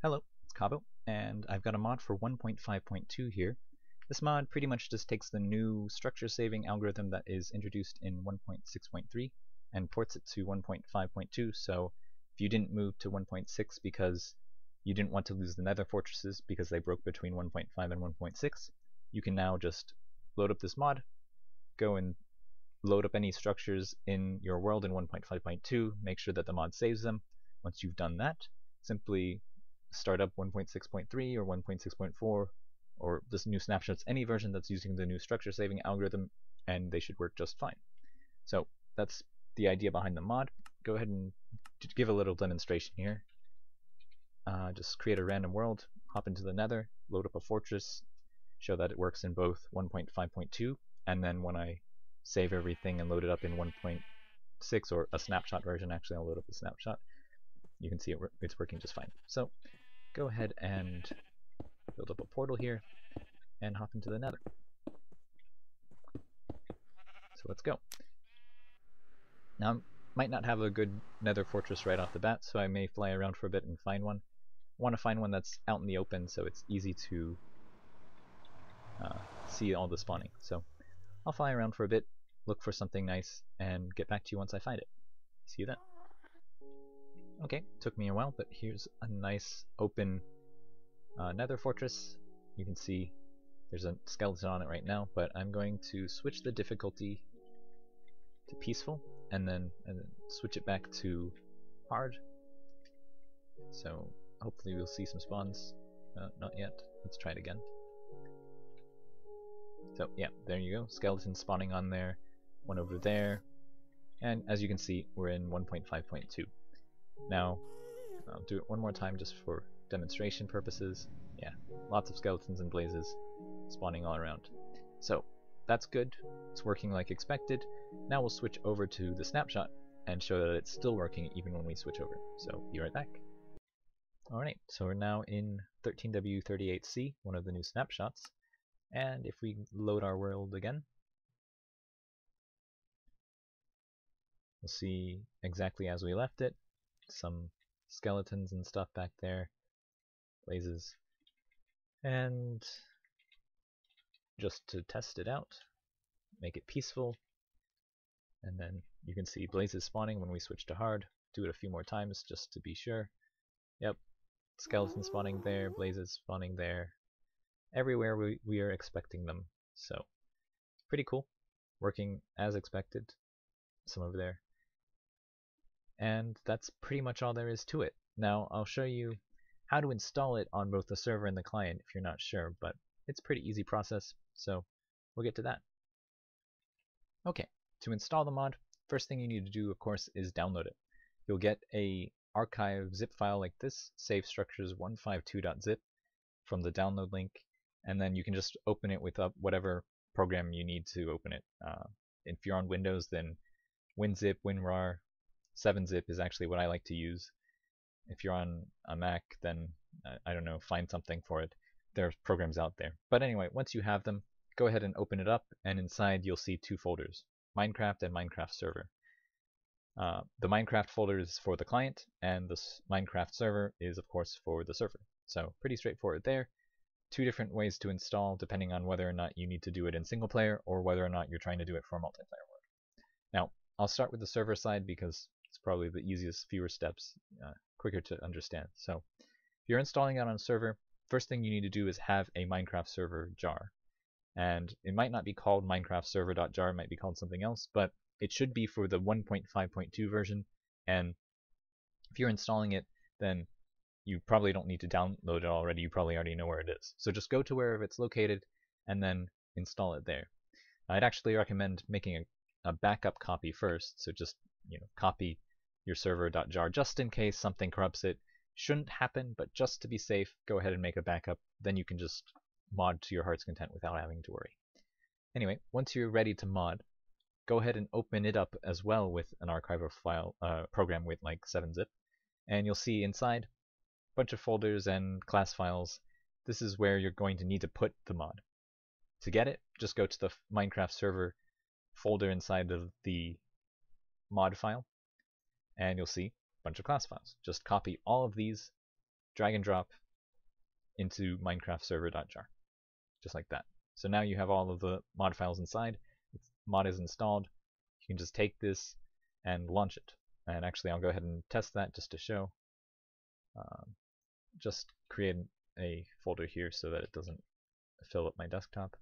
Hello, it's Kabo, and I've got a mod for 1.5.2 here. This mod pretty much just takes the new structure saving algorithm that is introduced in 1.6.3 and ports it to 1.5.2, so if you didn't move to 1.6 because you didn't want to lose the Nether Fortresses because they broke between 1.5 and 1.6, you can now just load up this mod, go and load up any structures in your world in 1.5.2, make sure that the mod saves them. Once you've done that, simply start up 1.6.3 or 1.6.4 or this new snapshots, any version that's using the new structure saving algorithm, and they should work just fine. So that's the idea behind the mod. Go ahead and give a little demonstration here. Just create a random world, hop into the Nether, load up a fortress, show that it works in both 1.5.2, and then when I save everything and load it up in 1.6 or a snapshot version, actually I'll load up the snapshot, you can see it's working just fine. So go ahead and build up a portal here and hop into the Nether. So let's go. Now I might not have a good Nether Fortress right off the bat, so I may fly around for a bit and find one. I want to find one that's out in the open so it's easy to see all the spawning. So I'll fly around for a bit, look for something nice, and get back to you once I find it. See you then. Okay, took me a while, but here's a nice open Nether Fortress. You can see there's a skeleton on it right now, but I'm going to switch the difficulty to peaceful and then switch it back to hard. So hopefully we'll see some spawns. Not yet. Let's try it again. So yeah, there you go. Skeleton spawning on there, one over there, and as you can see, we're in 1.5.2. Now, I'll do it one more time just for demonstration purposes. Yeah, lots of skeletons and blazes spawning all around. So that's good. It's working like expected. Now we'll switch over to the snapshot and show that it's still working even when we switch over. So be right back. Alright, so we're now in 13W38C, one of the new snapshots. And if we load our world again, we'll see exactly as we left it. Some skeletons and stuff back there, blazes, and just to test it out, make it peaceful, and then you can see blazes spawning when we switch to hard. Do it a few more times just to be sure. Yep, skeletons spawning there, blazes spawning there, everywhere we are expecting them. So pretty cool, working as expected. Some over there. And that's pretty much all there is to it. Now I'll show you how to install it on both the server and the client if you're not sure, but it's a pretty easy process, so we'll get to that. Okay, to install the mod, first thing you need to do, of course, is download it. You'll get a archive zip file like this, save structures 152.zip from the download link, and then you can just open it with whatever program you need to open it. If you're on Windows, then WinZip, WinRAR, 7-zip is actually what I like to use. If you're on a Mac, then I don't know, find something for it. There are programs out there. But anyway, once you have them, go ahead and open it up, and inside you'll see two folders, Minecraft and Minecraft Server. The Minecraft folder is for the client, and the Minecraft server is, of course, for the server. So pretty straightforward there. Two different ways to install, depending on whether or not you need to do it in single player or whether or not you're trying to do it for a multiplayer mode. Now, I'll start with the server side because it's probably the easiest, fewer steps, quicker to understand. So if you're installing it on a server, first thing you need to do is have a Minecraft server jar. And it might not be called Minecraft server.jar, it might be called something else, but it should be for the 1.5.2 version. And if you're installing it, then you probably don't need to download it already, you probably already know where it is. So just go to wherever it's located and then install it there. I'd actually recommend making a backup copy first, so just copy your server.jar just in case something corrupts it. Shouldn't happen, but just to be safe, go ahead and make a backup. Then you can just mod to your heart's content without having to worry. Anyway, once you're ready to mod, go ahead and open it up as well with an archiver file program with like 7-zip, and you'll see inside a bunch of folders and class files. This is where you're going to need to put the mod. To get it, just go to the Minecraft server folder inside of the mod file, and you'll see a bunch of class files. Just copy all of these drag and drop into Minecraft server.jar, just like that. So now you have all of the mod files inside. Mod is installed. You can just take this and launch it. And actually, I'll go ahead and test that just to show. Just create a folder here so that it doesn't fill up my desktop.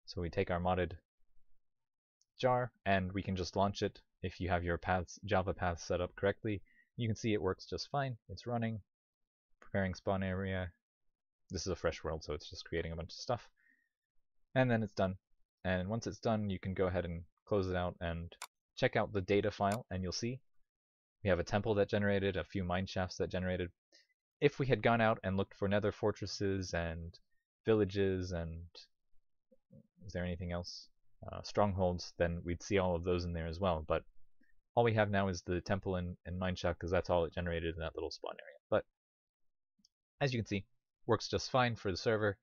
So we take our modded jar and we can just launch it. If you have your paths, Java paths set up correctly, you can see it works just fine. It's running, preparing spawn area. This is a fresh world, so it's just creating a bunch of stuff. And then it's done. And once it's done, you can go ahead and close it out and check out the data file, and you'll see we have a temple that generated, a few mine shafts that generated. If we had gone out and looked for nether fortresses and villages and is there anything else? Strongholds, then we'd see all of those in there as well. But all we have now is the temple and mine shaft because that's all it generated in that little spawn area. But as you can see, works just fine for the server.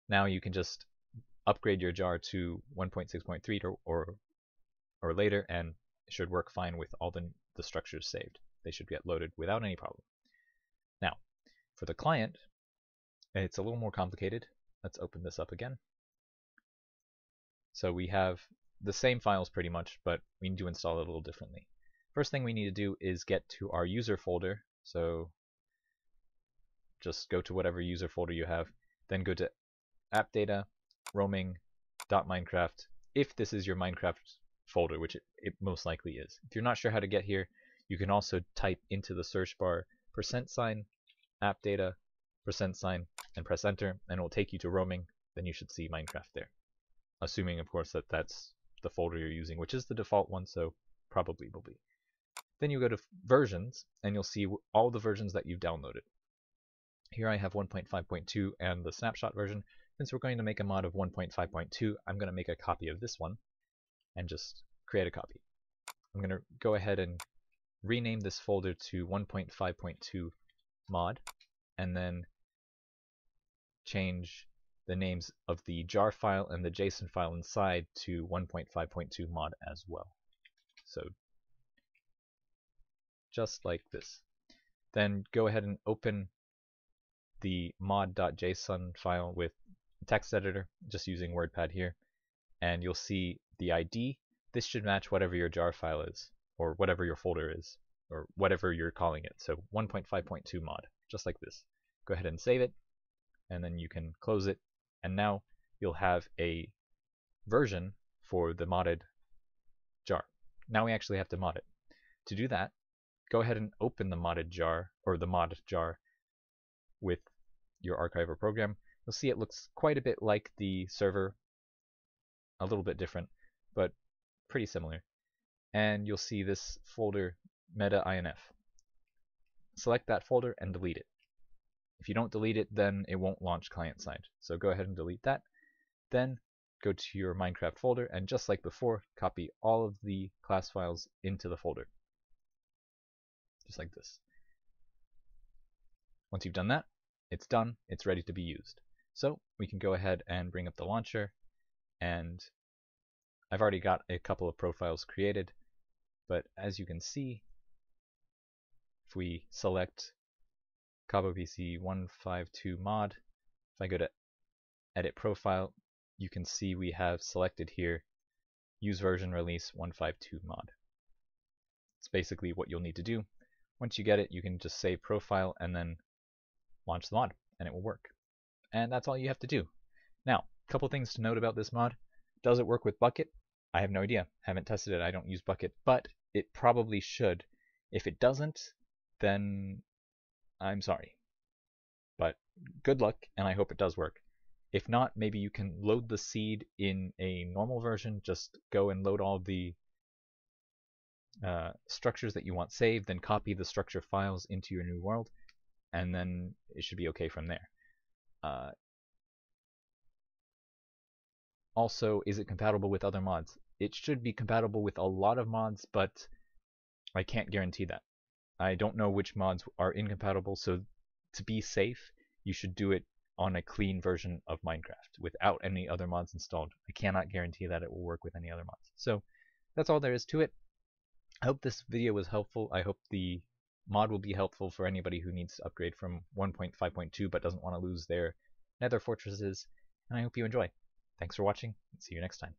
Now you can just upgrade your jar to 1.6.3 or later, and it should work fine with all the structures saved. They should get loaded without any problem. Now, for the client, it's a little more complicated. Let's open this up again. So we have the same files pretty much, but we need to install it a little differently. First thing we need to do is get to our user folder. So just go to whatever user folder you have, then go to app data, roaming.minecraft, if this is your Minecraft folder, which it most likely is. If you're not sure how to get here, you can also type into the search bar %, app data, %, and press enter, and it will take you to roaming. Then you should see Minecraft there. Assuming, of course, that that's the folder you're using, which is the default one, so probably will be. Then you go to versions, and you'll see all the versions that you've downloaded. Here I have 1.5.2 and the snapshot version. Since we're going to make a mod of 1.5.2, I'm going to make a copy of this one and just create a copy. I'm going to go ahead and rename this folder to 1.5.2 mod, and then change the names of the jar file and the JSON file inside to 1.5.2 mod as well. So just like this. Then go ahead and open the mod.json file with text editor, just using WordPad here, and you'll see the ID. This should match whatever your jar file is, or whatever your folder is, or whatever you're calling it. So 1.5.2 mod, just like this. Go ahead and save it, and then you can close it, and now you'll have a version for the modded jar. Now we actually have to mod it. To do that, go ahead and open the modded jar, or the mod jar, with your archiver program. You'll see it looks quite a bit like the server, a little bit different, but pretty similar. And you'll see this folder, meta-inf. Select that folder and delete it. If you don't delete it, then it won't launch client-side. So go ahead and delete that. Then go to your Minecraft folder, and just like before, copy all of the class files into the folder. Just like this. Once you've done that, it's done, it's ready to be used. So we can go ahead and bring up the launcher, and I've already got a couple of profiles created, but as you can see, if we select KaboPC 152 mod, if I go to edit profile, you can see we have selected here use version release 152 mod. It's basically what you'll need to do. Once you get it, you can just save profile and then launch the mod, and it will work. And that's all you have to do. Now, a couple things to note about this mod. Does it work with Bucket? I have no idea. Haven't tested it. I don't use Bucket, but it probably should. If it doesn't, then I'm sorry. But good luck, and I hope it does work. If not, maybe you can load the seed in a normal version. Just go and load all the structures that you want saved, then copy the structure files into your new world, and then it should be okay from there. Also, is it compatible with other mods? It should be compatible with a lot of mods, but I can't guarantee that. I don't know which mods are incompatible, so to be safe, you should do it on a clean version of Minecraft without any other mods installed. I cannot guarantee that it will work with any other mods. So that's all there is to it. I hope this video was helpful. I hope the mod will be helpful for anybody who needs to upgrade from 1.5.2 but doesn't want to lose their Nether Fortresses, and I hope you enjoy. Thanks for watching, and see you next time.